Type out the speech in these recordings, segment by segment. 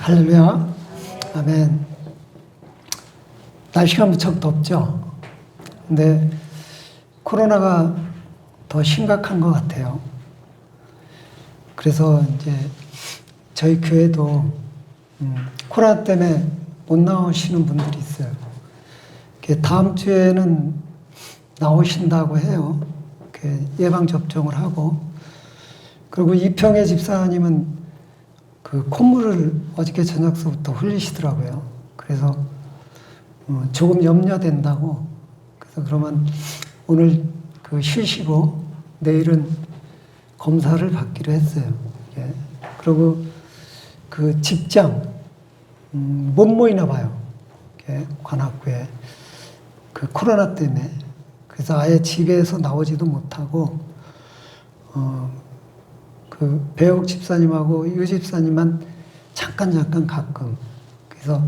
할렐루야. 아멘. 날씨가 무척 덥죠. 근데 코로나가 더 심각한 것 같아요. 그래서 이제 저희 교회도 코로나 때문에 못 나오시는 분들이 있어요. 다음 주에는 나오신다고 해요. 예방접종을 하고. 그리고 이평혜 집사님은 그 콧물을 어저께 저녁서부터 흘리시더라고요. 그래서 조금 염려된다고. 그래서 그러면 오늘 쉬시고 내일은 검사를 받기로 했어요. 예. 그리고 그 직장 못 모이나 봐요. 관악구에 그 코로나 때문에. 그래서 아예 집에서 나오지도 못하고 그 배옥 집사님하고 유 집사님만 잠깐 가끔. 그래서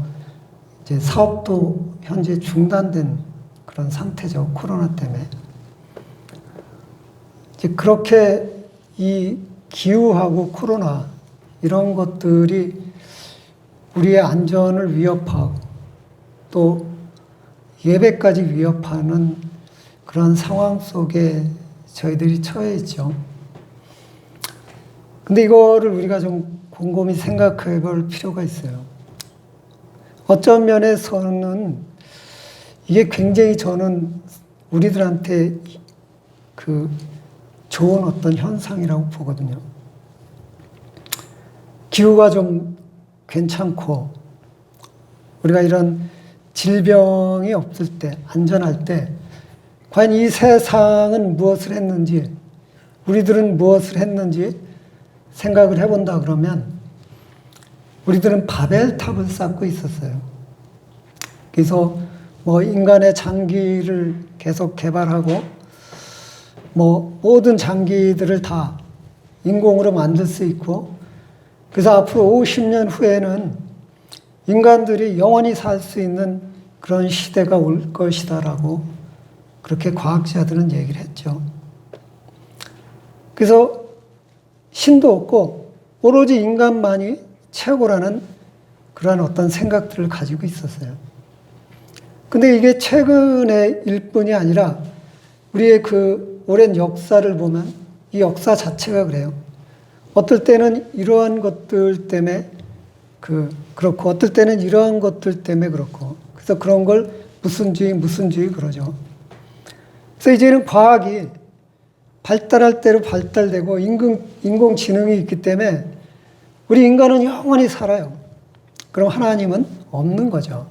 이제 사업도 현재 중단된 그런 상태죠. 코로나 때문에. 이제 그렇게 이 기후하고 코로나 이런 것들이 우리의 안전을 위협하고 또 예배까지 위협하는 그런 상황 속에 저희들이 처해 있죠. 근데 이거를 우리가 좀 곰곰이 생각해 볼 필요가 있어요. 어떤 면에서는 이게 굉장히 저는 우리들한테 그 좋은 어떤 현상이라고 보거든요. 기후가 좀 괜찮고 우리가 이런 질병이 없을 때, 안전할 때 과연 이 세상은 무엇을 했는지, 우리들은 무엇을 했는지 생각을 해본다 그러면 우리들은 바벨탑을 쌓고 있었어요. 그래서 인간의 장기를 계속 개발하고 모든 장기들을 다 인공으로 만들 수 있고, 그래서 앞으로 50년 후에는 인간들이 영원히 살 수 있는 그런 시대가 올 것이다라고 그렇게 과학자들은 얘기를 했죠. 그래서 신도 없고 오로지 인간만이 최고라는 그러한 어떤 생각들을 가지고 있었어요. 근데 이게 최근의 일뿐이 아니라 우리의 그 오랜 역사를 보면 이 역사 자체가 그래요. 어떨 때는 이러한 것들 때문에 그렇고 어떨 때는 이러한 것들 때문에 그렇고, 그래서 그런 걸 무슨주의 그러죠. 그래서 이제는 과학이 발달할 대로 발달되고 인공지능이 있기 때문에 우리 인간은 영원히 살아요. 그럼 하나님은 없는 거죠.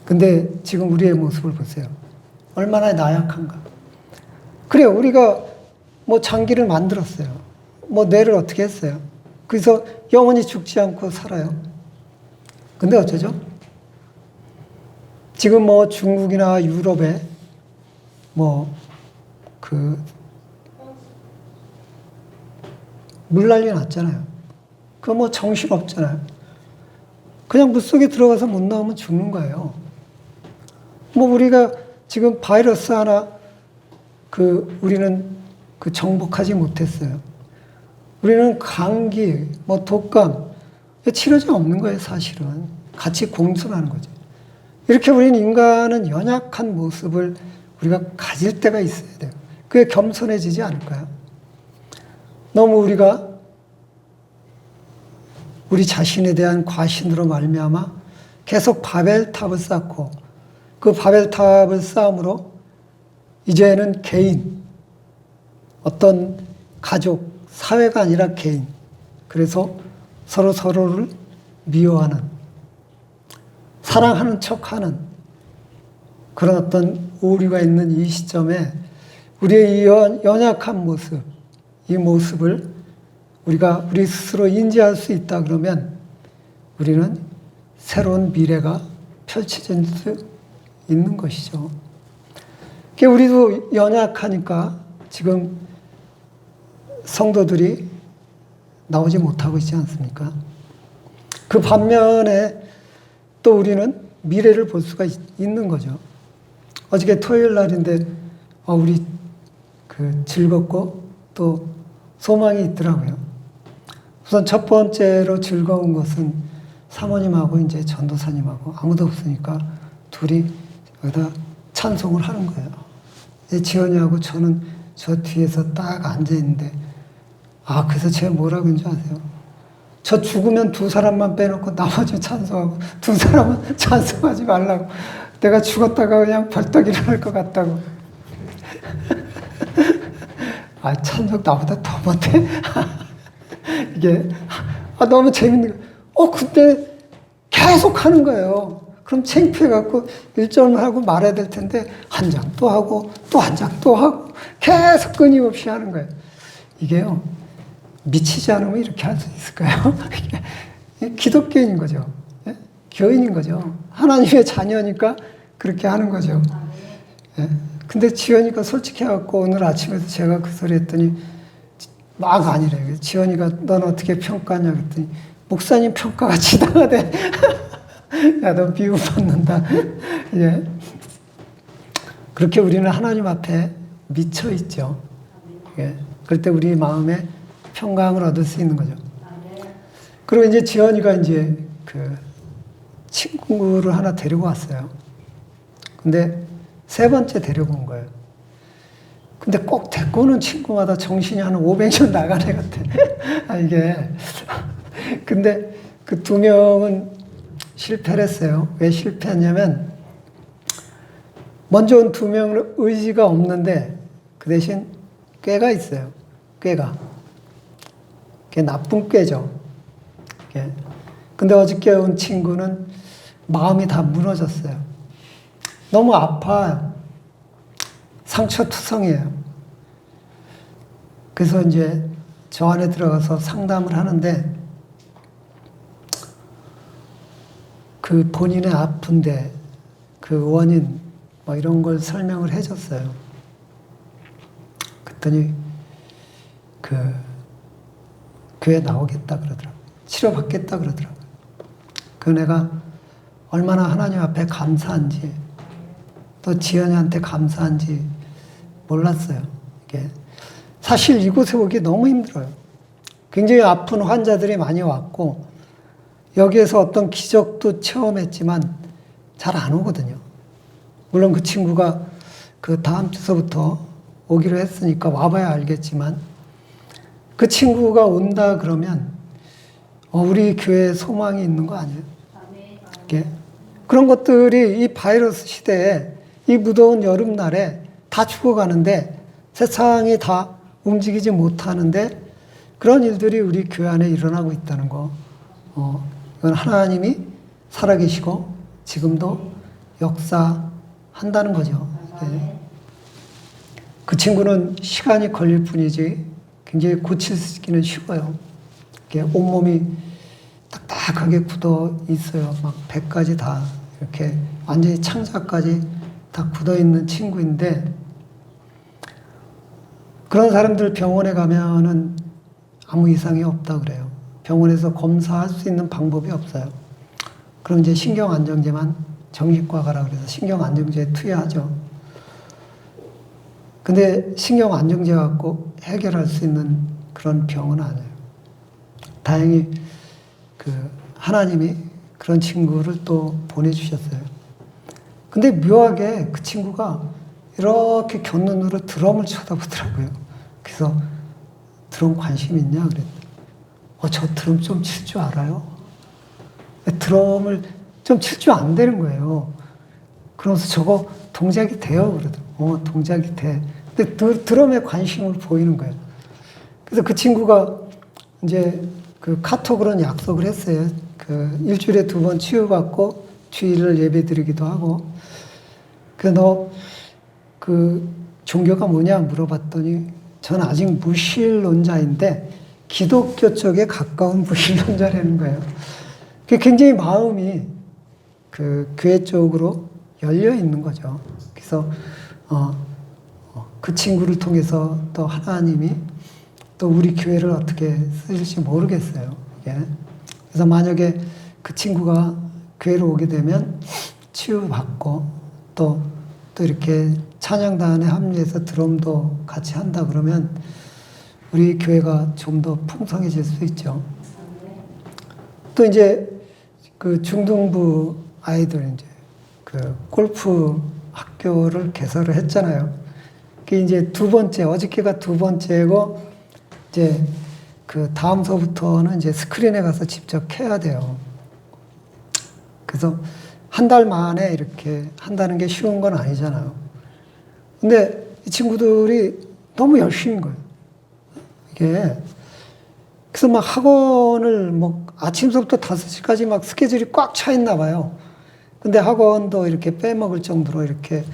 근데 지금 우리의 모습을 보세요. 얼마나 나약한가. 그래요. 우리가 장기를 만들었어요. 뇌를 어떻게 했어요. 그래서 영원히 죽지 않고 살아요. 근데 어쩌죠? 지금 중국이나 유럽에 물난리 났잖아요. 그거 정신 없잖아요. 그냥 물속에 들어가서 못 나오면 죽는 거예요. 우리가 지금 바이러스 하나 우리는 정복하지 못했어요. 우리는 감기, 독감, 치료제 없는 거예요, 사실은. 같이 공존하는 거죠. 이렇게 우리는 인간은 연약한 모습을 우리가 가질 때가 있어야 돼요. 그게 겸손해지지 않을까요? 너무 우리가 우리 자신에 대한 과신으로 말미암아 계속 바벨탑을 쌓고 그 바벨탑을 쌓음으로 이제는 개인, 어떤 가족, 사회가 아니라 개인, 그래서 서로를 미워하는, 사랑하는 척하는 그런 어떤 오류가 있는 이 시점에 우리의 이 연약한 모습, 이 모습을 우리가 우리 스스로 인지할 수 있다 그러면 우리는 새로운 미래가 펼쳐질 수 있는 것이죠. 우리도 연약하니까 지금 성도들이 나오지 못하고 있지 않습니까? 그 반면에 또 우리는 미래를 볼 수가 있는 거죠. 어저께 토요일 날인데 우리 즐겁고 또 소망이 있더라고요. 우선 첫 번째로 즐거운 것은 사모님하고 이제 전도사님하고 아무도 없으니까 둘이 여기다 찬송을 하는 거예요. 지연이하고 저는 저 뒤에서 딱 앉아있는데, 그래서 제가 뭐라고 했는지 아세요? 저 죽으면 두 사람만 빼놓고 나머지 찬송하고 두 사람은 찬송하지 말라고. 내가 죽었다가 그냥 벌떡 일어날 것 같다고. 찬송 나보다 더 못해? 이게, 너무 재밌는 거. 근데 계속 하는 거예요. 그럼 창피해갖고 1절 하고 말아야 될 텐데, 한 장 또 하고, 또 한 장 또 하고, 계속 끊임없이 하는 거예요. 이게요, 미치지 않으면 이렇게 할 수 있을까요? 기독교인인 거죠. 예? 교인인 거죠. 하나님의 자녀니까 그렇게 하는 거죠. 예? 근데 지연이가 솔직해갖고 오늘 아침에도 제가 그 소리 했더니 막 아니래요. 지연이가 넌 어떻게 평가하냐 그랬더니 목사님 평가가 지당하대. 야, 너 미움받는다. 예. 그렇게 우리는 하나님 앞에 미쳐 있죠. 예. 그럴 때 우리 마음에 평강을 얻을 수 있는 거죠. 그리고 이제 지연이가 이제 그 친구를 하나 데리고 왔어요. 근데 세 번째 데리고 온 거예요. 근데 꼭 데리고 오는 친구마다 정신이 한 500년 나간 애 같아. 이게. 근데 그 두 명은 실패를 했어요. 왜 실패했냐면, 먼저 온 두 명은 의지가 없는데, 그 대신 꾀가 있어요. 꾀가. 그게 나쁜 꾀죠. 근데 어저께 온 친구는 마음이 다 무너졌어요. 너무 아파요. 상처투성이에요. 그래서 이제 저 안에 들어가서 상담을 하는데, 그 본인의 아픈데 그 원인 뭐 이런 걸 설명을 해줬어요. 그랬더니 그 교회 나오겠다 그러더라고요. 치료받겠다 그러더라고요. 그 내가 얼마나 하나님 앞에 감사한지, 또 지연이한테 감사한지 몰랐어요. 이게 사실 이곳에 오기 너무 힘들어요. 굉장히 아픈 환자들이 많이 왔고, 여기에서 어떤 기적도 체험했지만 잘 안 오거든요. 물론 그 친구가 그 다음 주서부터 오기로 했으니까 와봐야 알겠지만, 그 친구가 온다 그러면 우리 교회에 소망이 있는 거 아니에요? 이게 그런 것들이 이 바이러스 시대에, 이 무더운 여름날에 다 죽어가는데, 세상이 다 움직이지 못하는데 그런 일들이 우리 교회 안에 일어나고 있다는 거. 이건 하나님이 살아계시고 지금도 역사한다는 거죠. 예. 그 친구는 시간이 걸릴 뿐이지 굉장히 고치기는 쉬워요. 온몸이 딱딱하게 굳어 있어요. 막 배까지 다 이렇게 완전히 창자까지 다 굳어 있는 친구인데, 그런 사람들 병원에 가면은 아무 이상이 없다 그래요. 병원에서 검사할 수 있는 방법이 없어요. 그럼 이제 신경안정제만, 정신과 가라 그래서 신경안정제에 투여하죠. 근데 신경안정제 갖고 해결할 수 있는 그런 병은 아니에요. 다행히 그 하나님이 그런 친구를 또 보내주셨어요. 근데 묘하게 그 친구가 이렇게 곁눈으로 드럼을 쳐다보더라고요. 그래서 드럼 관심 있냐 그랬더니, 저 드럼 좀 칠 줄 알아요? 드럼을 좀 칠 줄 안 되는 거예요. 그러면서 저거 동작이 돼요? 그러더라고요. 동작이 돼. 근데 드럼에 관심을 보이는 거예요. 그래서 그 친구가 이제 그 카톡으로는 약속을 했어요. 그 일주일에 2번 치유받고 주일을 예배 드리기도 하고. 그래서 너 그 종교가 뭐냐 물어봤더니, 저는 아직 무신론자인데 기독교 쪽에 가까운 무신론자라는 거예요. 굉장히 마음이 그 교회 쪽으로 열려 있는 거죠. 그래서 그 친구를 통해서 또 하나님이 또 우리 교회를 어떻게 쓰실지 모르겠어요. 예. 그래서 만약에 그 친구가 교회로 오게 되면 치유받고 또 이렇게 찬양단에 합류해서 드럼도 같이 한다 그러면 우리 교회가 좀 더 풍성해질 수 있죠. 또 이제 그 중등부 아이들 이제 그 골프 학교를 개설을 했잖아요. 그게 이제 두 번째, 어저께가 두 번째고, 이제 그 다음서부터는 이제 스크린에 가서 직접 해야 돼요. 그래서 한 달 만에 이렇게 한다는 게 쉬운 건 아니잖아요. 근데 이 친구들이 너무 열심인 거예요. 이게. 그래서 막 학원을 뭐 아침서부터 5시까지 막 스케줄이 꽉 차 있나 봐요. 근데 학원도 이렇게 빼먹을 정도로 이렇게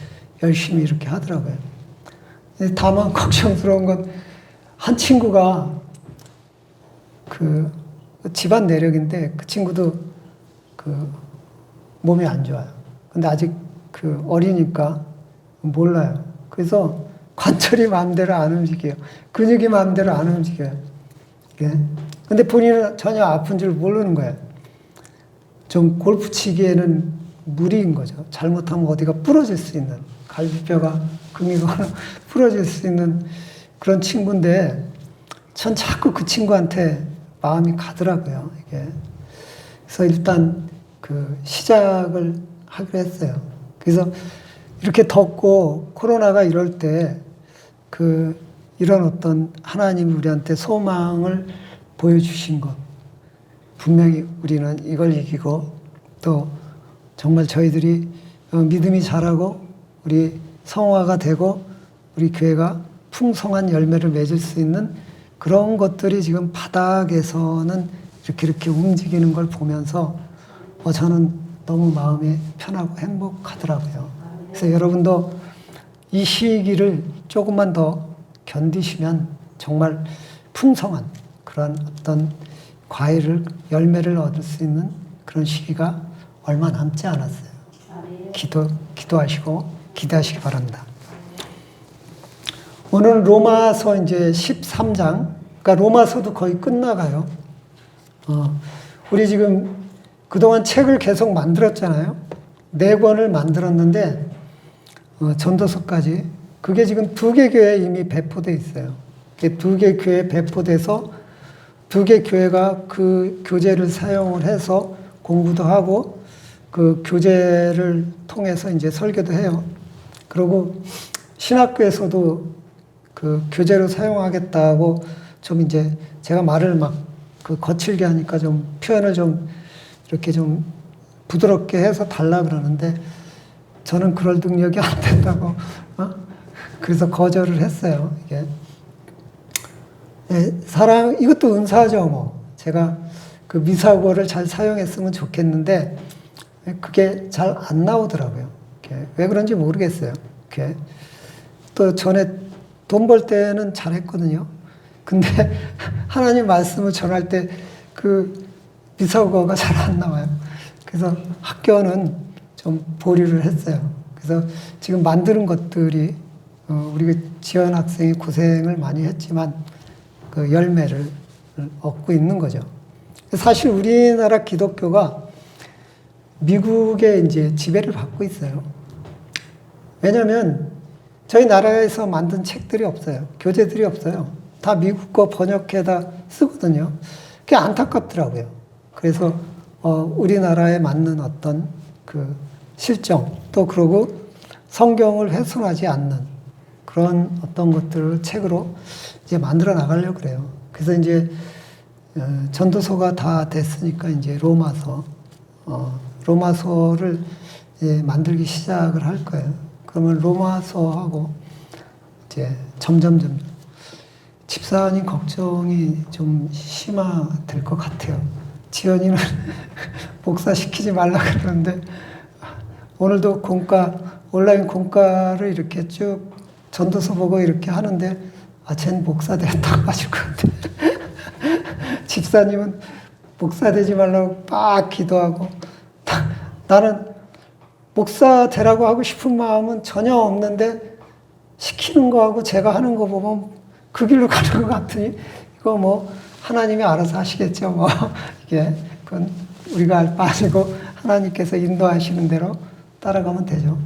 열심히 이렇게 하더라고요. 다만 걱정스러운 건 한 친구가 그 집안 내력인데 그 친구도 그 몸이 안 좋아요. 근데 아직 그 어리니까 몰라요. 그래서 관절이 마음대로 안 움직여요. 근육이 마음대로 안 움직여요. 예. 근데 본인은 전혀 아픈 줄 모르는 거예요. 좀 골프 치기에는 무리인 거죠. 잘못하면 어디가 부러질 수 있는, 갈비뼈가 금이가 부러질 수 있는 그런 친구인데, 전 자꾸 그 친구한테 마음이 가더라고요, 이게. 그래서 일단 그 시작을 하기로 했어요. 그래서 이렇게 덥고 코로나가 이럴 때 그 이런 어떤 하나님이 우리한테 소망을 보여주신 것, 분명히 우리는 이걸 이기고 또 정말 저희들이 믿음이 자라고 우리 성화가 되고 우리 교회가 풍성한 열매를 맺을 수 있는 그런 것들이 지금 바닥에서는 이렇게 움직이는 걸 보면서 저는 너무 마음이 편하고 행복하더라고요. 그래서 여러분도 이 시기를 조금만 더 견디시면 정말 풍성한 그런 어떤 과일을, 열매를 얻을 수 있는 그런 시기가 얼마 남지 않았어요. 기도하시고 기대하시기 바랍니다. 오늘 로마서 이제 13장, 그러니까 로마서도 거의 끝나가요. 우리 지금 그동안 책을 계속 만들었잖아요. 4권을 만들었는데, 전도서까지. 그게 지금 2개 교회에 이미 배포돼 있어요. 2개 교회에 배포돼서 2개 교회가 그 교재를 사용을 해서 공부도 하고 그 교재를 통해서 이제 설교도 해요. 그리고 신학교에서도 그 교재로 사용하겠다고 좀 이제 제가 말을 막 그 거칠게 하니까 좀 표현을 좀 이렇게 좀 부드럽게 해서 달라 그러는데 저는 그럴 능력이 안 된다고 그래서 거절을 했어요. 이게 사랑 이것도 은사죠. 뭐 제가 그 미사고를 잘 사용했으면 좋겠는데 그게 잘 안 나오더라고요. 왜 그런지 모르겠어요. 또 전에 돈 벌 때는 잘했거든요. 근데 하나님 말씀을 전할 때 그 미사고가 잘 안 나와요. 그래서 학교는 좀 보류를 했어요. 그래서 지금 만드는 것들이 우리 지원 학생이 고생을 많이 했지만 그 열매를 얻고 있는 거죠. 사실 우리나라 기독교가 미국에 이제 지배를 받고 있어요. 왜냐하면 저희 나라에서 만든 책들이 없어요. 교재들이 없어요. 다 미국 거 번역해다 쓰거든요. 그게 안타깝더라고요. 그래서 우리나라에 맞는 어떤 그 실정 또 그러고 성경을 훼손하지 않는 그런 어떤 것들을 책으로 이제 만들어 나가려고 그래요. 그래서 이제 전도서가 다 됐으니까 이제 로마서를 이제 만들기 시작을 할 거예요. 그러면 로마서하고 이제 점점 집사님 걱정이 좀 심화될 것 같아요. 지연이는 목사 시키지 말라 그러는데 오늘도 온라인 공과를 이렇게 쭉 전도서 보고 이렇게 하는데 쟨 목사 됐다고 하실 것 같아. 집사님은 목사 되지 말라고 막 기도하고 나는 목사 되라고 하고 싶은 마음은 전혀 없는데 시키는 거하고 제가 하는 거 보면 그 길로 가는 것 같으니 이거 뭐 하나님이 알아서 하시겠죠. 뭐 이게 그건 우리가 알 바 아니고 하나님께서 인도하시는 대로 따라가면 되죠.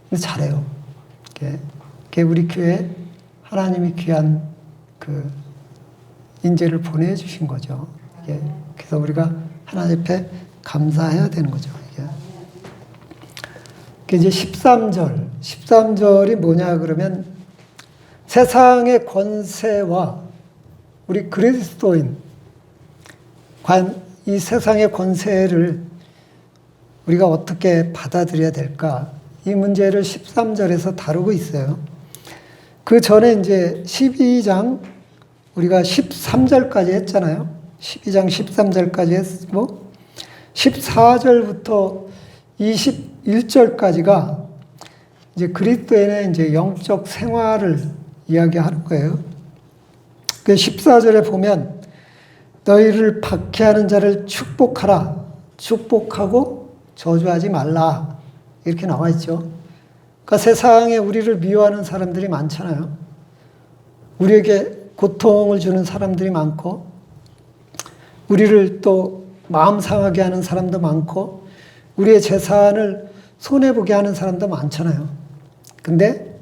근데 잘해요. 이게 우리 교회 하나님이 귀한 그 인재를 보내주신 거죠. 이게 그래서 우리가 하나님 앞에 감사해야 되는 거죠. 이게 이제 13절이 뭐냐 그러면 세상의 권세와 우리 그리스도인 이 세상의 권세를 우리가 어떻게 받아들여야 될까? 이 문제를 13절에서 다루고 있어요. 그 전에 이제 12장 우리가 13절까지 했잖아요. 12장 13절까지 했고 14절부터 21절까지가 이제 그리스도인의 이제 영적 생활을 이야기하는 거예요. 그 14절에 보면 너희를 박해하는 자를 축복하라. 축복하고 저주하지 말라. 이렇게 나와 있죠. 그러니까 세상에 우리를 미워하는 사람들이 많잖아요. 우리에게 고통을 주는 사람들이 많고 우리를 또 마음 상하게 하는 사람도 많고 우리의 재산을 손해보게 하는 사람도 많잖아요. 근데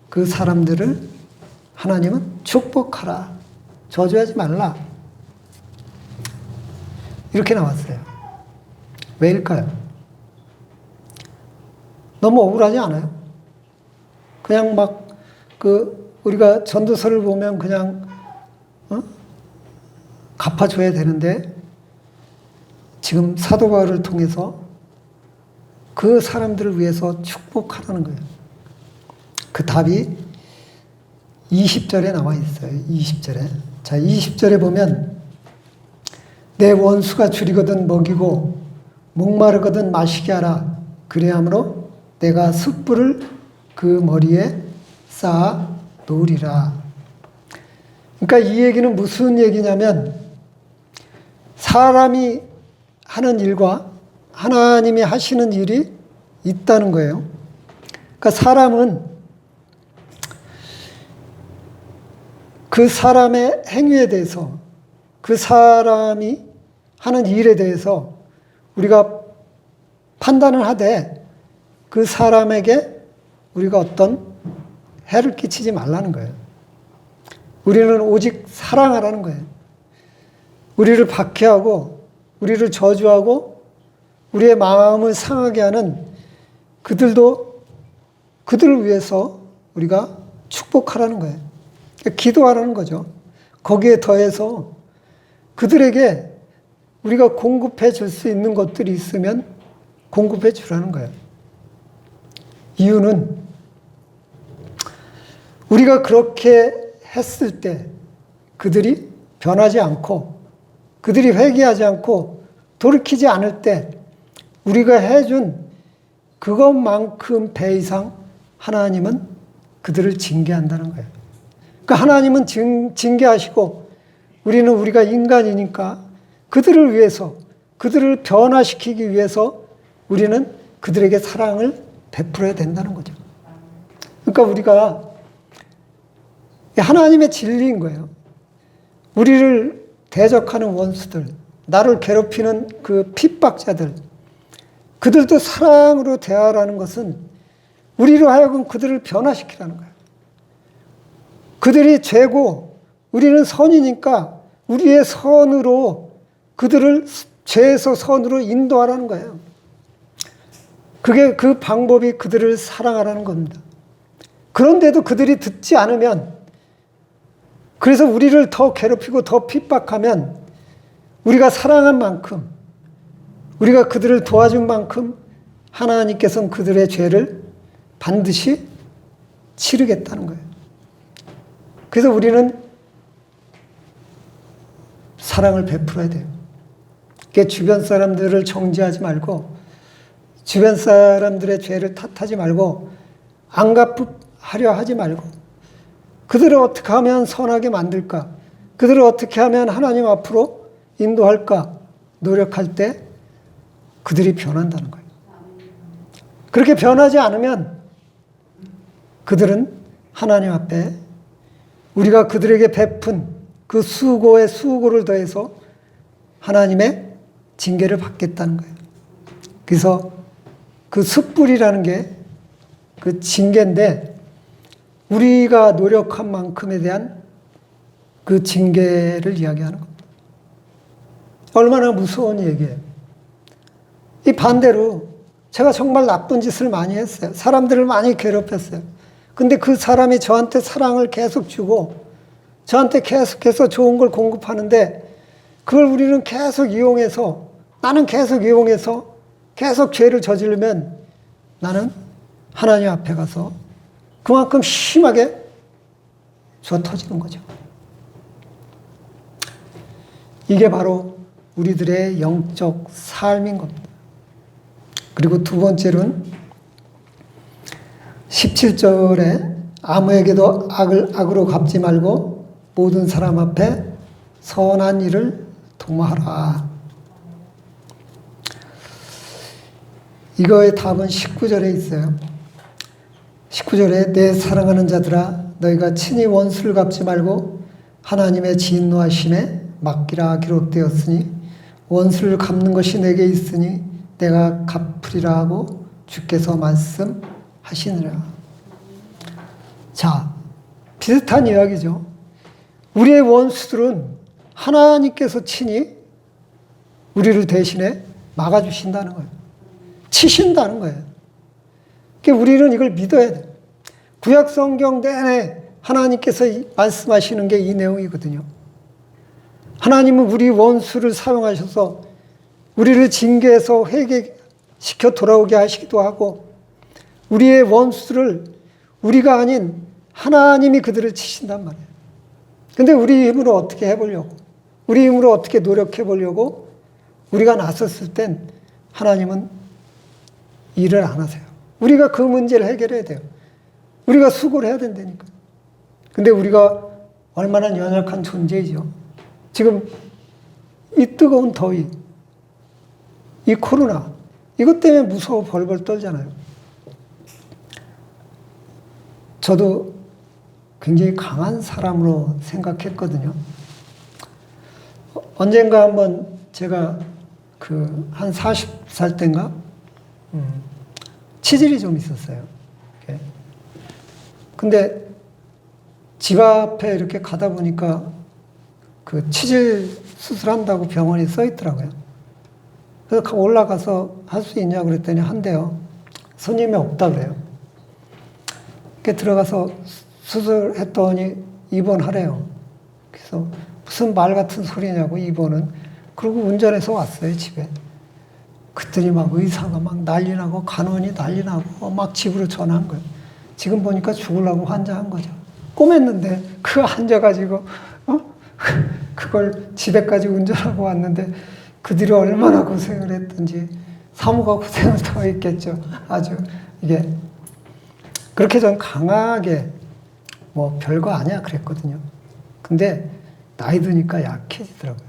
그 사람들을 하나님은 축복하라. 저주하지 말라. 이렇게 나왔어요. 왜일까요? 너무 억울하지 않아요? 그냥 막 우리가 전도서를 보면 그냥 갚아줘야 되는데 지금 사도 바울을 통해서 그 사람들을 위해서 축복하라는 거예요. 그 답이 20절에 나와 있어요. 20절에. 자, 20절에 보면 내 원수가 줄이거든 먹이고 목마르거든 마시게 하라. 그래야므로 내가 숯불을 그 머리에 쌓아 놓으리라. 그러니까 이 얘기는 무슨 얘기냐면 사람이 하는 일과 하나님이 하시는 일이 있다는 거예요. 그러니까 사람은 그 사람의 행위에 대해서 그 사람이 하는 일에 대해서 우리가 판단을 하되 그 사람에게 우리가 어떤 해를 끼치지 말라는 거예요. 우리는 오직 사랑하라는 거예요. 우리를 박해하고 우리를 저주하고 우리의 마음을 상하게 하는 그들을 위해서 우리가 축복하라는 거예요. 기도하라는 거죠. 거기에 더해서 그들에게 우리가 공급해 줄 수 있는 것들이 있으면 공급해 주라는 거예요. 이유는 우리가 그렇게 했을 때 그들이 변하지 않고 그들이 회개하지 않고 돌이키지 않을 때 우리가 해준 그것만큼 배 이상 하나님은 그들을 징계한다는 거예요. 그러니까 하나님은 징계하시고 우리가 인간이니까 그들을 위해서 그들을 변화시키기 위해서 우리는 그들에게 사랑을 베풀어야 된다는 거죠. 그러니까 우리가 하나님의 진리인 거예요. 우리를 대적하는 원수들, 나를 괴롭히는 그 핍박자들, 그들도 사랑으로 대하라는 것은 우리로 하여금 그들을 변화시키라는 거예요. 그들이 죄고 우리는 선이니까 우리의 선으로 그들을 죄에서 선으로 인도하라는 거예요. 그 방법이 그들을 사랑하라는 겁니다. 그런데도 그들이 듣지 않으면, 그래서 우리를 더 괴롭히고 더 핍박하면 우리가 사랑한 만큼, 우리가 그들을 도와준 만큼 하나님께서는 그들의 죄를 반드시 치르겠다는 거예요. 그래서 우리는 사랑을 베풀어야 돼요. 그게 주변 사람들을 정죄하지 말고 주변 사람들의 죄를 탓하지 말고 안 갚으려 하지 말고 그들을 어떻게 하면 선하게 만들까? 그들을 어떻게 하면 하나님 앞으로 인도할까? 노력할 때 그들이 변한다는 거예요. 그렇게 변하지 않으면 그들은 하나님 앞에 우리가 그들에게 베푼 그 수고에 수고를 더해서 하나님의 징계를 받겠다는 거예요. 그래서 그 숯불이라는 게 그 징계인데 우리가 노력한 만큼에 대한 그 징계를 이야기하는 겁니다. 얼마나 무서운 얘기예요. 이 반대로 제가 정말 나쁜 짓을 많이 했어요. 사람들을 많이 괴롭혔어요. 근데 그 사람이 저한테 사랑을 계속 주고 저한테 계속해서 좋은 걸 공급하는데 그걸 우리는 계속 이용해서 나는 계속 이용해서 계속 죄를 저지르면 나는 하나님 앞에 가서 그만큼 심하게 져 터지는 거죠. 이게 바로 우리들의 영적 삶인 겁니다. 그리고 두 번째로는 17절에 아무에게도 악으로 갚지 말고 모든 사람 앞에 선한 일을 도모하라. 이거의 답은 19절에 있어요. 19절에 내 사랑하는 자들아 너희가 친히 원수를 갚지 말고 하나님의 진노하심에 맡기라 기록되었으니 원수를 갚는 것이 내게 있으니 내가 갚으리라 하고 주께서 말씀하시느라. 자, 비슷한 이야기죠. 우리의 원수들은 하나님께서 친히 우리를 대신에 막아주신다는 거예요. 치신다는 거예요. 그러니까 우리는 이걸 믿어야 돼요. 구약 성경 내내 하나님께서 말씀하시는 게 이 내용이거든요. 하나님은 우리 원수를 사용하셔서 우리를 징계해서 회개시켜 돌아오게 하시기도 하고 우리의 원수들을 우리가 아닌 하나님이 그들을 치신단 말이에요. 근데 우리 힘으로 어떻게 해보려고 우리 힘으로 어떻게 노력해 보려고 우리가 나섰을 땐 하나님은 일을 안 하세요. 우리가 그 문제를 해결해야 돼요. 우리가 수고를 해야 된다니까. 근데 우리가 얼마나 연약한 존재이죠. 지금 이 뜨거운 더위, 이 코로나, 이것 때문에 무서워 벌벌 떨잖아요. 저도 굉장히 강한 사람으로 생각했거든요. 언젠가 한번 제가 한 40살 때인가 치질이 좀 있었어요. 근데 집 앞에 이렇게 가다 보니까 그 치질 수술한다고 병원에 써 있더라고요. 그래서 올라가서 할 수 있냐고 그랬더니 한대요. 손님이 없다 그래요. 이렇게 들어가서 수술했더니 입원하래요. 그래서 무슨 말 같은 소리냐고 입원은. 그리고 운전해서 왔어요, 집에. 그랬더니 막 의사가 막 난리 나고 간호인이 난리 나고 막 집으로 전화한 거예요. 지금 보니까 죽으려고 환자한 거죠. 꼬맸는데 그 앉아가지고 그걸 집에까지 운전하고 왔는데 그 뒤로 얼마나 고생을 했던지 사모가 고생을 더 했겠죠. 아주 이게 그렇게 전 강하게 뭐 별거 아니야 그랬거든요. 근데 나이 드니까 약해지더라고요.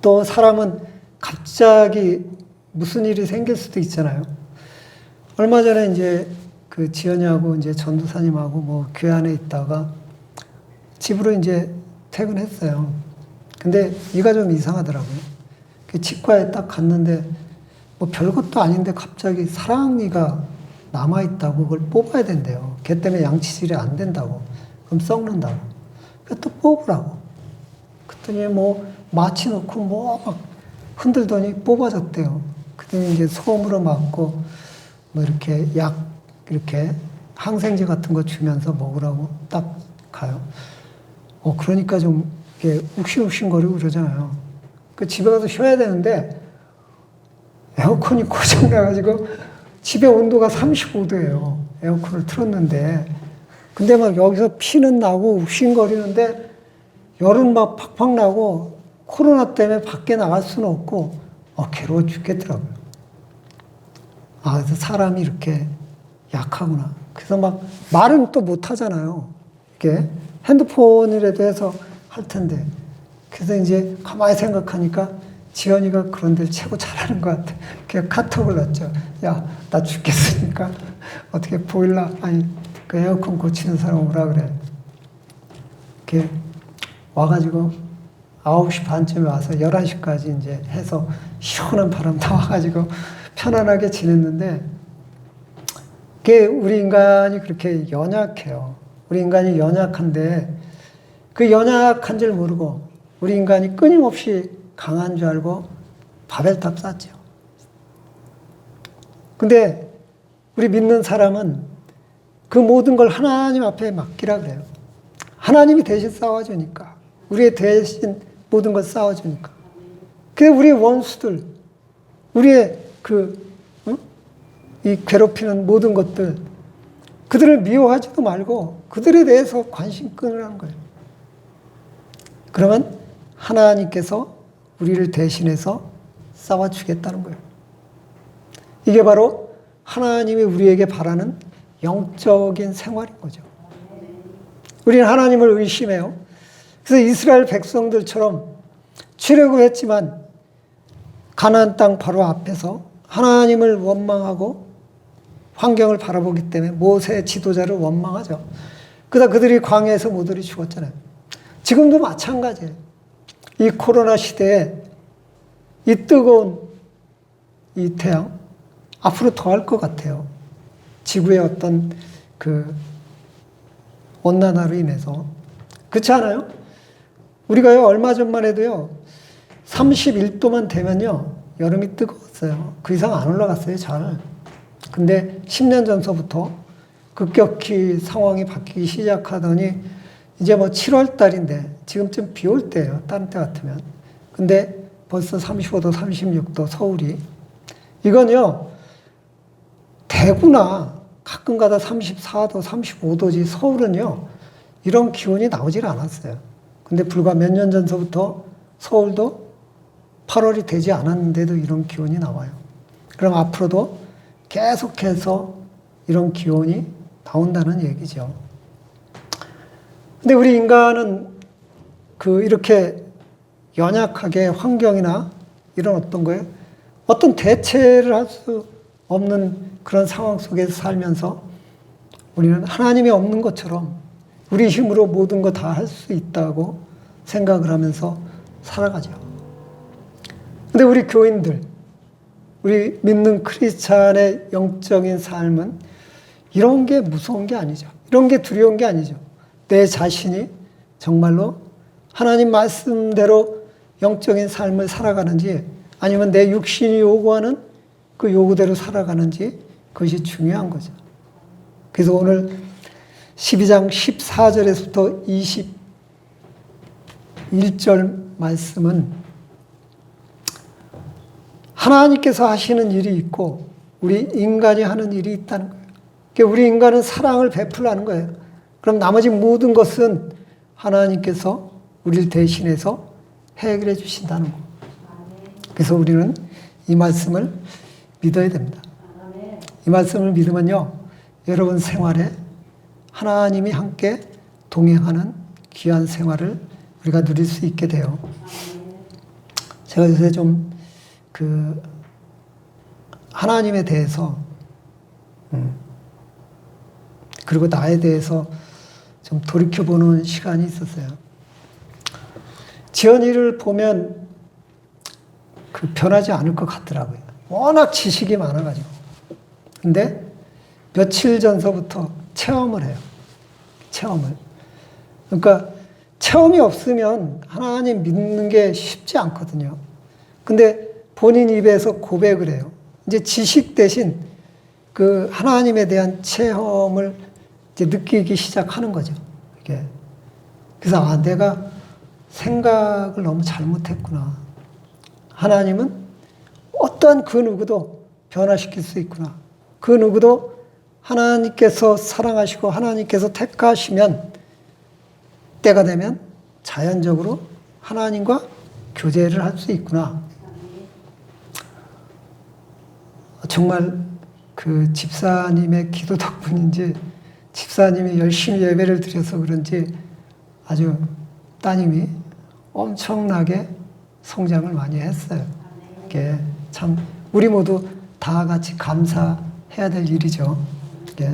또 사람은 갑자기 무슨 일이 생길 수도 있잖아요. 얼마 전에 이제 그 지연이하고 이제 전도사님하고 뭐 교회 안에 있다가 집으로 이제 퇴근했어요. 근데 이가 좀 이상하더라고요. 그 치과에 딱 갔는데 뭐 별것도 아닌데 갑자기 사랑니가 남아있다고 그걸 뽑아야 된대요. 걔 때문에 양치질이 안 된다고. 그럼 썩는다고. 그래서 또 뽑으라고. 그랬더니 뭐 마취 넣고 뭐 막 흔들더니 뽑아졌대요. 그랬더니 이제 솜으로 맞고 뭐 이렇게 약 이렇게 항생제 같은 거 주면서 먹으라고 딱 가요. 그러니까 좀 이렇게 욱신욱신거리고 그러잖아요. 그 집에 가서 쉬어야 되는데 에어컨이 고장나가지고 집에 온도가 35도예요. 에어컨을 틀었는데. 근데 막 여기서 피는 나고 욱신거리는데 열은 막 팍팍 나고 코로나 때문에 밖에 나갈 수는 없고 괴로워 죽겠더라고요. 그래서 사람이 이렇게 약하구나. 그래서 막 말은 또 못 하잖아요. 이게 핸드폰이라도 해서 할 텐데. 그래서 이제 가만히 생각하니까 지연이가 그런 데를 최고 잘하는 것 같아. 그냥 카톡을 넣었죠. 야, 나 죽겠으니까 어떻게 보일러, 그 에어컨 고치는 사람 오라 그래. 이렇게 와가지고 9시 반쯤에 와서 11시까지 이제 해서 시원한 바람 나와가지고 편안하게 지냈는데 그게 우리 인간이 그렇게 연약해요. 우리 인간이 연약한데 그 연약한 줄 모르고 우리 인간이 끊임없이 강한 줄 알고 바벨탑 쌓죠. 근데 우리 믿는 사람은 그 모든 걸 하나님 앞에 맡기라 그래요. 하나님이 대신 싸워주니까. 우리의 대신 모든 걸 싸워주니까. 그게 우리의 원수들, 우리의 이 괴롭히는 모든 것들, 그들을 미워하지도 말고 그들에 대해서 관심 끊으라는 거예요. 그러면 하나님께서 우리를 대신해서 싸워주겠다는 거예요. 이게 바로 하나님이 우리에게 바라는 영적인 생활인 거죠. 우리는 하나님을 의심해요. 그래서 이스라엘 백성들처럼 출애굽했지만 가나안 땅 바로 앞에서 하나님을 원망하고 환경을 바라보기 때문에 모세 지도자를 원망하죠. 그러다 그들이 광야에서 모조리 죽었잖아요. 지금도 마찬가지예요. 이 코로나 시대에 이 뜨거운 이 태양 앞으로 더 할 것 같아요. 지구의 어떤 그 온난화로 인해서. 그렇지 않아요? 우리가요, 얼마 전만 해도요, 31도만 되면요, 여름이 뜨거웠어요. 그 이상 안 올라갔어요, 잘. 근데 10년 전서부터 급격히 상황이 바뀌기 시작하더니 이제 뭐 7월 달인데 지금쯤 비 올 때예요, 다른 때 같으면. 근데 벌써 35도, 36도 서울이. 이건요, 대구나 가끔 가다 34도, 35도지 서울은요, 이런 기온이 나오질 않았어요. 근데 불과 몇 년 전서부터 서울도 8월이 되지 않았는데도 이런 기온이 나와요. 그럼 앞으로도 계속해서 이런 기온이 나온다는 얘기죠. 근데 우리 인간은 이렇게 연약하게 환경이나 이런 어떤 거에 어떤 대체를 할 수 없는 그런 상황 속에서 살면서 우리는 하나님이 없는 것처럼 우리 힘으로 모든 거 다 할 수 있다고 생각을 하면서 살아가죠. 근데 우리 교인들, 우리 믿는 크리스찬의 영적인 삶은 이런 게 무서운 게 아니죠. 이런 게 두려운 게 아니죠. 내 자신이 정말로 하나님 말씀대로 영적인 삶을 살아가는지 아니면 내 육신이 요구하는 그 요구대로 살아가는지 그것이 중요한 거죠. 그래서 오늘 12장 14절에서부터 21절 말씀은 하나님께서 하시는 일이 있고 우리 인간이 하는 일이 있다는 거예요. 그러니까 우리 인간은 사랑을 베풀라는 거예요. 그럼 나머지 모든 것은 하나님께서 우리를 대신해서 해결해 주신다는 거. 그래서 우리는 이 말씀을 믿어야 됩니다. 이 말씀을 믿으면요, 여러분 생활에 하나님이 함께 동행하는 귀한 생활을 우리가 누릴 수 있게 돼요. 제가 요새 좀 하나님에 대해서 그리고 나에 대해서 좀 돌이켜보는 시간이 있었어요. 지연이를 보면 변하지 않을 것 같더라고요. 워낙 지식이 많아가지고. 근데 며칠 전서부터 체험을 해요. 체험을. 그러니까 체험이 없으면 하나님 믿는 게 쉽지 않거든요. 근데 본인 입에서 고백을 해요. 이제 지식 대신 하나님에 대한 체험을 이제 느끼기 시작하는 거죠. 이게. 그래서 내가 생각을 너무 잘못했구나. 하나님은 어떠한 그 누구도 변화시킬 수 있구나. 그 누구도 하나님께서 사랑하시고 하나님께서 택하시면 때가 되면 자연적으로 하나님과 교제를 할 수 있구나. 정말 집사님의 기도 덕분인지 집사님이 열심히 예배를 드려서 그런지 아주 따님이 엄청나게 성장을 많이 했어요. 이게 참 우리 모두 다 같이 감사해야 될 일이죠. 이게.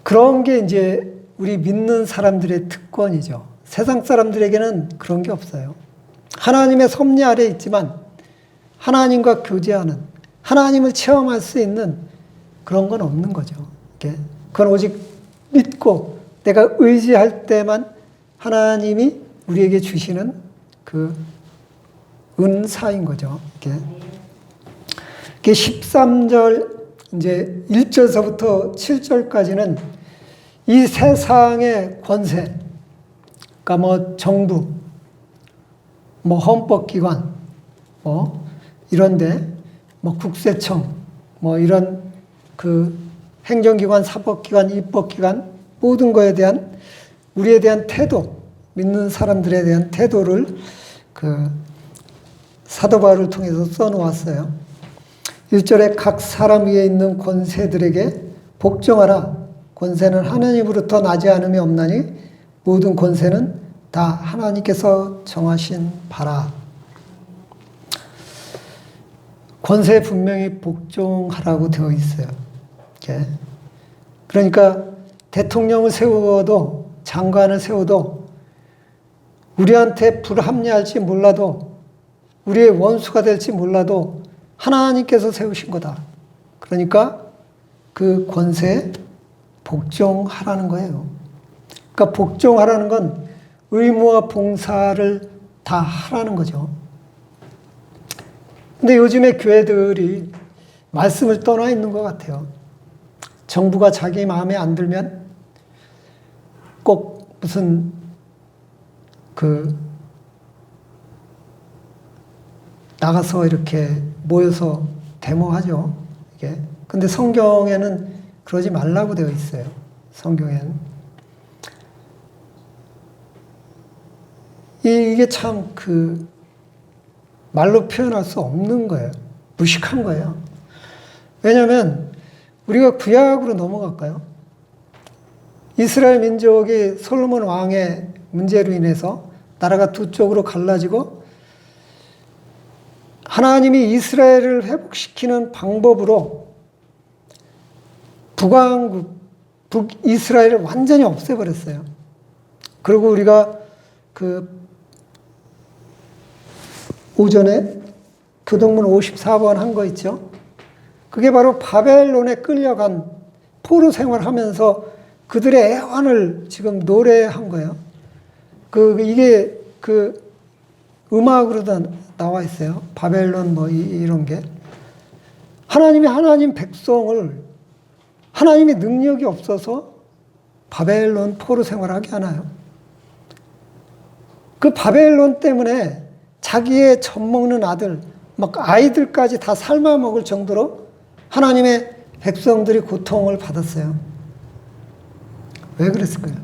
그런 게 이제 우리 믿는 사람들의 특권이죠. 세상 사람들에게는 그런 게 없어요. 하나님의 섭리 아래 있지만 하나님과 교제하는, 하나님을 체험할 수 있는 그런 건 없는 거죠. 이게. 그건 오직 믿고 내가 의지할 때만 하나님이 우리에게 주시는 그 은사인 거죠. 이게 13절 이제 1절서부터 7절까지는 이 세상의 권세, 그러니까 뭐 정부, 뭐 헌법기관, 뭐 이런데 뭐 국세청, 뭐 이런 그 행정기관, 사법기관, 입법기관 모든 거에 대한 우리에 대한 태도, 믿는 사람들에 대한 태도를 그 사도 바울을 통해서 써놓았어요. 1절에 각 사람 위에 있는 권세들에게 복종하라. 권세는 하나님으로부터 나지 않음이 없나니 모든 권세는 다 하나님께서 정하신 바라. 권세에 분명히 복종하라고 되어 있어요. 그러니까 대통령을 세워도 장관을 세워도 우리한테 불합리할지 몰라도 우리의 원수가 될지 몰라도 하나님께서 세우신 거다. 그러니까 그 권세에 복종하라는 거예요. 그러니까 복종하라는 건 의무와 봉사를 다 하라는 거죠. 근데 요즘에 교회들이 말씀을 떠나 있는 것 같아요. 정부가 자기 마음에 안 들면 꼭 무슨 나가서 이렇게 모여서 데모하죠. 이게. 근데 성경에는 그러지 말라고 되어 있어요. 성경에는. 이게 참 말로 표현할 수 없는 거예요. 무식한 거예요. 왜냐하면 우리가 구약으로 넘어갈까요? 이스라엘 민족이 솔로몬 왕의 문제로 인해서 나라가 두 쪽으로 갈라지고 하나님이 이스라엘을 회복시키는 방법으로 북왕국, 북이스라엘을 완전히 없애버렸어요. 그리고 우리가 오전에 교동문 54번 한 거 있죠? 그게 바로 바벨론에 끌려간 포로 생활하면서 그들의 애환을 지금 노래한 거예요. 이게 음악으로도 나와 있어요. 바벨론 뭐 이런 게. 하나님이 하나님 백성을 하나님의 능력이 없어서 바벨론 포로 생활하게 하나요? 그 바벨론 때문에 자기의 젖먹는 아들, 막 아이들까지 다 삶아 먹을 정도로 하나님의 백성들이 고통을 받았어요. 왜 그랬을까요?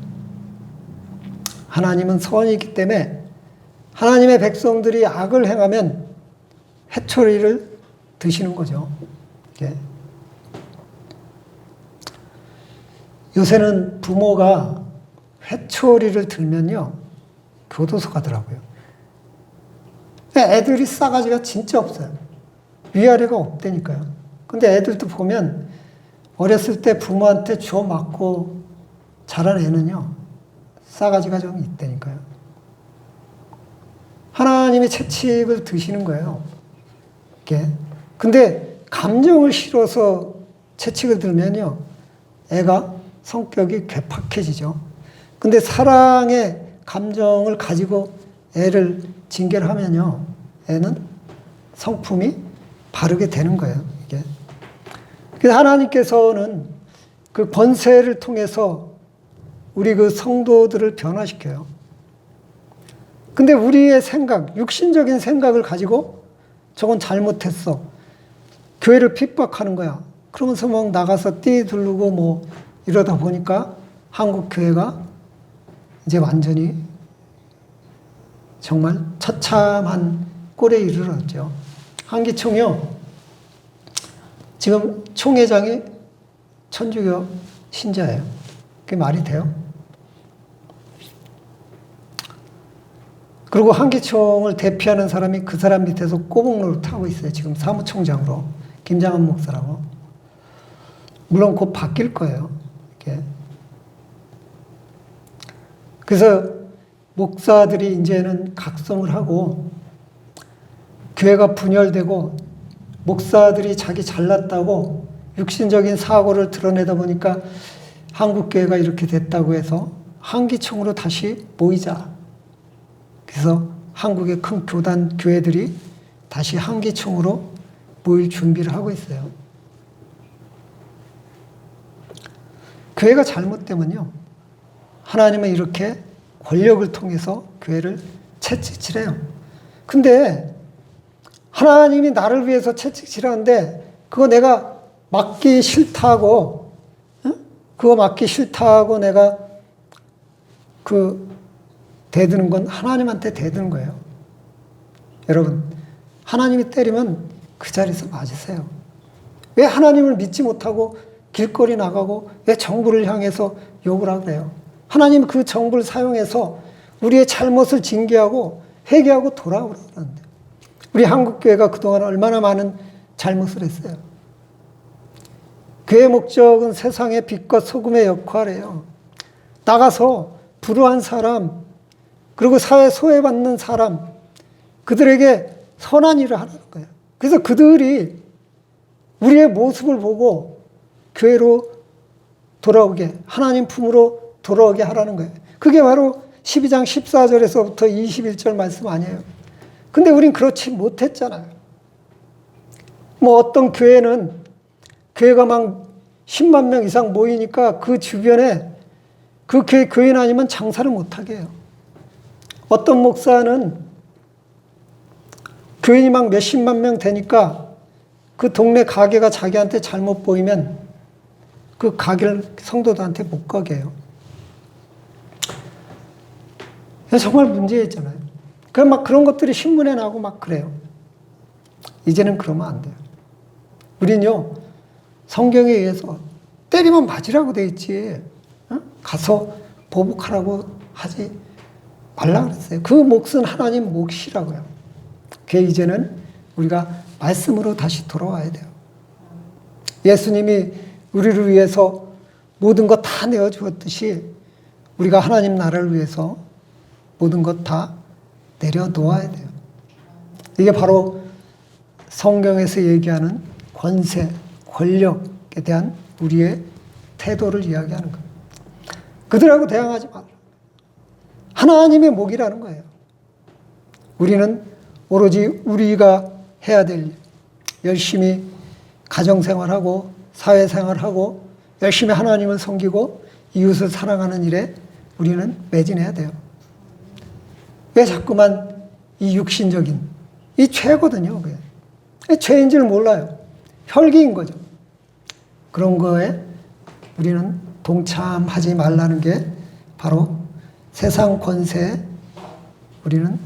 하나님은 선이기 때문에 하나님의 백성들이 악을 행하면 회초리를 드시는 거죠. 요새는 부모가 회초리를 들면요, 교도소 가더라고요. 애들이 싸가지가 진짜 없어요. 위아래가 없다니까요. 근데 애들도 보면 어렸을 때 부모한테 주워 맞고 자란 애는요, 싸가지가 좀 있다니까요. 하나님의 채찍을 드시는 거예요. 근데 감정을 실어서 채찍을 들면요, 애가 성격이 괴팍해지죠. 근데 사랑의 감정을 가지고 애를 징계를 하면요, 애는 성품이 바르게 되는 거예요. 그래서 하나님께서는 그 권세를 통해서 우리 그 성도들을 변화시켜요. 근데 우리의 생각, 육신적인 생각을 가지고 저건 잘못했어. 교회를 핍박하는 거야. 그러면서 막 나가서 띠 두르고 뭐 이러다 보니까 한국 교회가 이제 완전히 정말 처참한 꼴에 이르렀죠. 한기총이요, 지금 총회장이 천주교 신자예요. 그게 말이 돼요? 그리고 한기총을 대표하는 사람이 그 사람 밑에서 꼬북로를 타고 있어요. 지금 사무총장으로. 김장한 목사라고. 물론 곧 바뀔 거예요. 이렇게. 그래서 목사들이 이제는 각성을 하고 교회가 분열되고 목사들이 자기 잘났다고 육신적인 사고를 드러내다 보니까 한국교회가 이렇게 됐다고 해서 한기총으로 다시 모이자. 그래서 한국의 큰 교단 교회들이 다시 한기총으로 모일 준비를 하고 있어요. 교회가 잘못되면요, 하나님은 이렇게 권력을 통해서 교회를 채찍질해요. 근데 하나님이 나를 위해서 채찍질하는데 그거 내가 맞기 싫다고, 그거 맞기 싫다고 내가 대드는 건 하나님한테 대드는 거예요. 여러분, 하나님이 때리면 그 자리에서 맞으세요. 왜 하나님을 믿지 못하고 길거리 나가고 왜 정부를 향해서 욕을 하래요? 하나님 그 정부를 사용해서 우리의 잘못을 징계하고 회개하고 돌아오라는데, 우리 한국교회가 그동안 얼마나 많은 잘못을 했어요. 교회의 목적은 세상의 빛과 소금의 역할이에요. 나가서 불우한 사람, 그리고 사회 소외받는 사람, 그들에게 선한 일을 하라는 거예요. 그래서 그들이 우리의 모습을 보고 교회로 돌아오게, 하나님 품으로 돌아오게 하라는 거예요. 그게 바로 12장 14절에서부터 21절 말씀 아니에요. 근데 우린 그렇지 못했잖아요. 뭐 어떤 교회가 막 10만 명 이상 모이니까 그 주변에 그 교회 교인 아니면 장사를 못하게 해요. 어떤 목사는 교인이 막 몇십만 명 되니까 그 동네 가게가 자기한테 잘못 보이면 그 가게를 성도들한테 못 가게 해요. 정말 문제였잖아요. 그럼 막 그런 것들이 신문에 나오고 막 그래요. 이제는 그러면 안 돼요. 우린요, 성경에 의해서 때리면 맞으라고 돼 있지, 가서 보복하라고 하지 말라 그랬어요. 그 몫은 하나님 몫이라고요. 그게 이제는 우리가 말씀으로 다시 돌아와야 돼요. 예수님이 우리를 위해서 모든 것 다 내어주었듯이 우리가 하나님 나라를 위해서 모든 것 다 내려놓아야 돼요. 이게 바로 성경에서 얘기하는 권세, 권력에 대한 우리의 태도를 이야기하는 거예요. 그들하고 대항하지 마라. 하나님의 목이라는 거예요. 우리는 오로지 우리가 해야 될 일, 열심히 가정생활하고 사회생활하고 열심히 하나님을 섬기고 이웃을 사랑하는 일에 우리는 매진해야 돼요. 왜 자꾸만 이 육신적인, 이 죄거든요. 그게. 죄인 줄 몰라요. 혈기인 거죠. 그런 거에 우리는 동참하지 말라는 게 바로 세상 권세에 우리는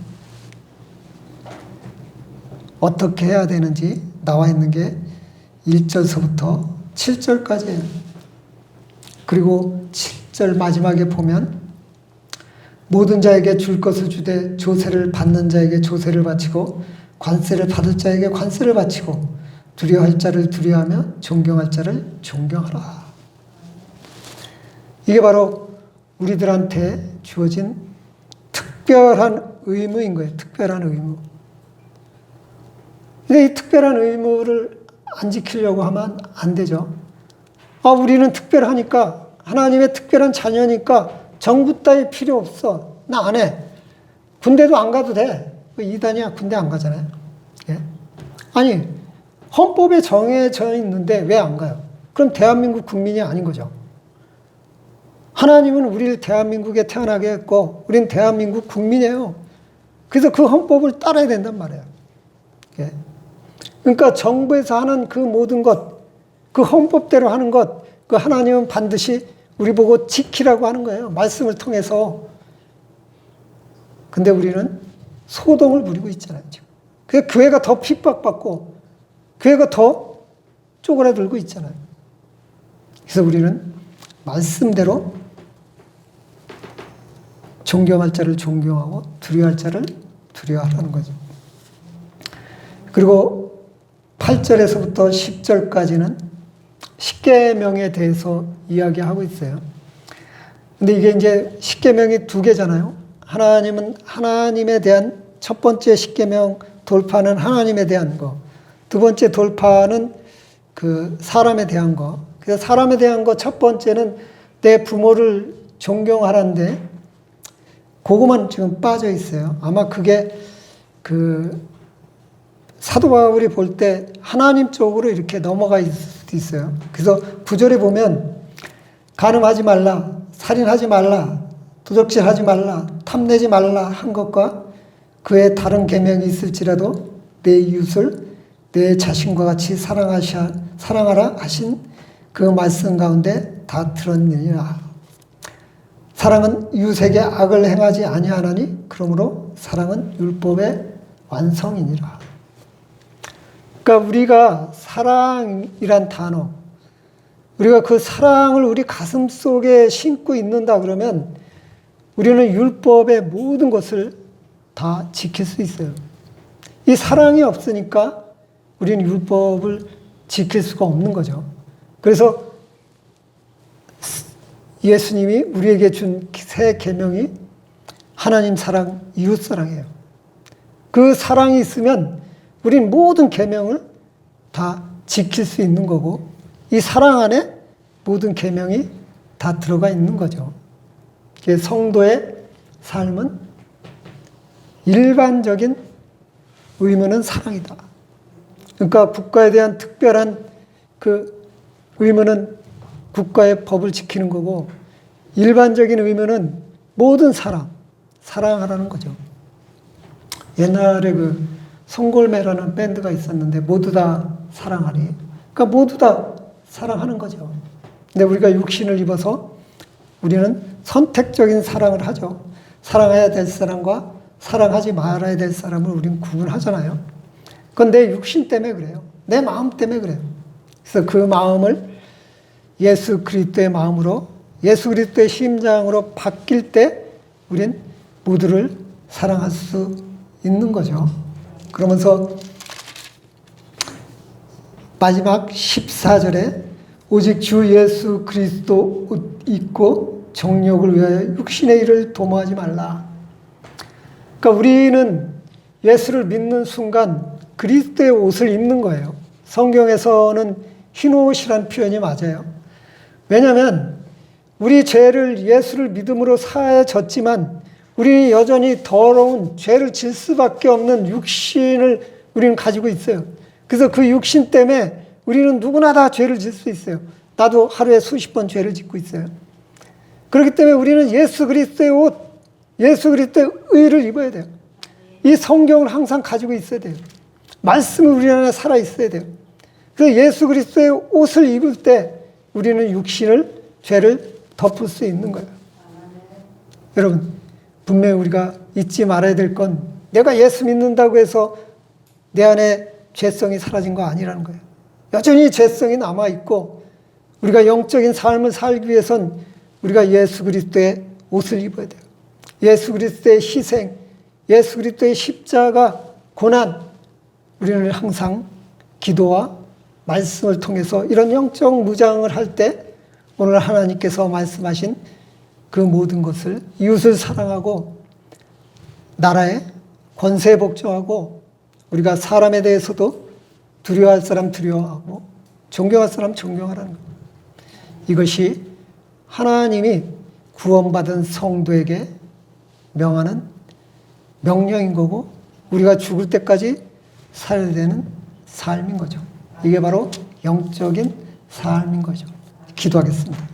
어떻게 해야 되는지 나와 있는 게 1절서부터 7절까지예요. 그리고 7절 마지막에 보면 모든 자에게 줄 것을 주되 조세를 받는 자에게 조세를 바치고 관세를 받을 자에게 관세를 바치고 두려워할 자를 두려워하며 존경할 자를 존경하라. 이게 바로 우리들한테 주어진 특별한 의무인 거예요. 특별한 의무. 근데 이 특별한 의무를 안 지키려고 하면 안 되죠. 우리는 특별하니까, 하나님의 특별한 자녀니까 정부 따위 필요 없어. 나 안 해. 군대도 안 가도 돼. 이단이야, 군대 안 가잖아요. 예? 아니, 헌법에 정해져 있는데 왜 안 가요? 그럼 대한민국 국민이 아닌 거죠. 하나님은 우리를 대한민국에 태어나게 했고, 우린 대한민국 국민이에요. 그래서 그 헌법을 따라야 된단 말이에요. 예? 그러니까 정부에서 하는 그 모든 것, 그 헌법대로 하는 것, 그 하나님은 반드시 우리 보고 지키라고 하는 거예요. 말씀을 통해서. 근데 우리는 소동을 부리고 있잖아요, 지금. 그래서 교회가 더 핍박받고, 교회가 더 쪼그라들고 있잖아요. 그래서 우리는 말씀대로 존경할 자를 존경하고 두려워할 자를 두려워하라는 거죠. 그리고 8절에서부터 10절까지는 십계명에 대해서 이야기하고 있어요. 근데 이게 이제 십계명이 두 개잖아요. 하나님은 하나님에 대한 첫 번째 십계명 돌파는 하나님에 대한 거. 두 번째 돌파는 그 사람에 대한 거. 그래서 사람에 대한 거 첫 번째는 내 부모를 존경하라는데 그거만 지금 빠져 있어요. 아마 그게 사도 바울이 볼 때 하나님 쪽으로 이렇게 넘어가 있을 수도 있어요. 그래서 구절에 보면 간음하지 말라, 살인하지 말라, 도적질하지 말라, 탐내지 말라 한 것과 그의 다른 계명이 있을지라도 내 이웃을 내 자신과 같이 사랑하라 하신 그 말씀 가운데 다 들었느니라. 사랑은 이웃에게 악을 행하지 아니하나니 그러므로 사랑은 율법의 완성이니라. 그러니까 우리가 사랑이란 단어, 우리가 그 사랑을 우리 가슴 속에 심고 있는다 그러면 우리는 율법의 모든 것을 다 지킬 수 있어요. 이 사랑이 없으니까 우리는 율법을 지킬 수가 없는 거죠. 그래서 예수님이 우리에게 준 새 계명이 하나님 사랑, 이웃 사랑이에요. 그 사랑이 있으면 우린 모든 계명을 다 지킬 수 있는 거고 이 사랑 안에 모든 계명이 다 들어가 있는 거죠. 성도의 삶은 일반적인 의무는 사랑이다. 그러니까 국가에 대한 특별한 그 의무는 국가의 법을 지키는 거고 일반적인 의무는 모든 사랑하라는 거죠. 옛날에 그 송골매라는 밴드가 있었는데 모두 다 사랑하리. 그러니까 모두 다 사랑하는 거죠. 근데 우리가 육신을 입어서 우리는 선택적인 사랑을 하죠. 사랑해야 될 사람과 사랑하지 말아야 될 사람을 우리는 구분하잖아요. 그건 내 육신 때문에 그래요. 내 마음 때문에 그래요. 그래서 그 마음을 예수 그리스도의 마음으로 예수 그리스도의 심장으로 바뀔 때 우린 모두를 사랑할 수 있는 거죠. 그러면서 마지막 14절에 오직 주 예수 그리스도 옷 입고 정욕을 위하여 육신의 일을 도모하지 말라. 그러니까 우리는 예수를 믿는 순간 그리스도의 옷을 입는 거예요. 성경에서는 흰 옷이라는 표현이 맞아요. 왜냐하면 우리 죄를 예수를 믿음으로 사해졌지만 우리는 여전히 더러운 죄를 질 수밖에 없는 육신을 우리는 가지고 있어요. 그래서 그 육신 때문에 우리는 누구나 다 죄를 질 수 있어요. 나도 하루에 수십 번 죄를 짓고 있어요. 그렇기 때문에 우리는 예수 그리스도의 옷, 예수 그리스도의 의를 입어야 돼요. 이 성경을 항상 가지고 있어야 돼요. 말씀이 우리 안에 살아 있어야 돼요. 그래서 예수 그리스도의 옷을 입을 때 우리는 육신을, 죄를 덮을 수 있는 거예요. 여러분, 분명히 우리가 잊지 말아야 될 건 내가 예수 믿는다고 해서 내 안에 죄성이 사라진 거 아니라는 거예요. 여전히 죄성이 남아있고 우리가 영적인 삶을 살기 위해선 우리가 예수 그리스도의 옷을 입어야 돼요. 예수 그리스도의 희생, 예수 그리스도의 십자가, 고난, 우리는 항상 기도와 말씀을 통해서 이런 영적 무장을 할 때 오늘 하나님께서 말씀하신 그 모든 것을 이웃을 사랑하고 나라에 권세에 복종하고 우리가 사람에 대해서도 두려워할 사람 두려워하고 존경할 사람 존경하라는 것. 이것이 하나님이 구원받은 성도에게 명하는 명령인 거고 우리가 죽을 때까지 살아야 되는 삶인 거죠. 이게 바로 영적인 삶인 거죠. 기도하겠습니다.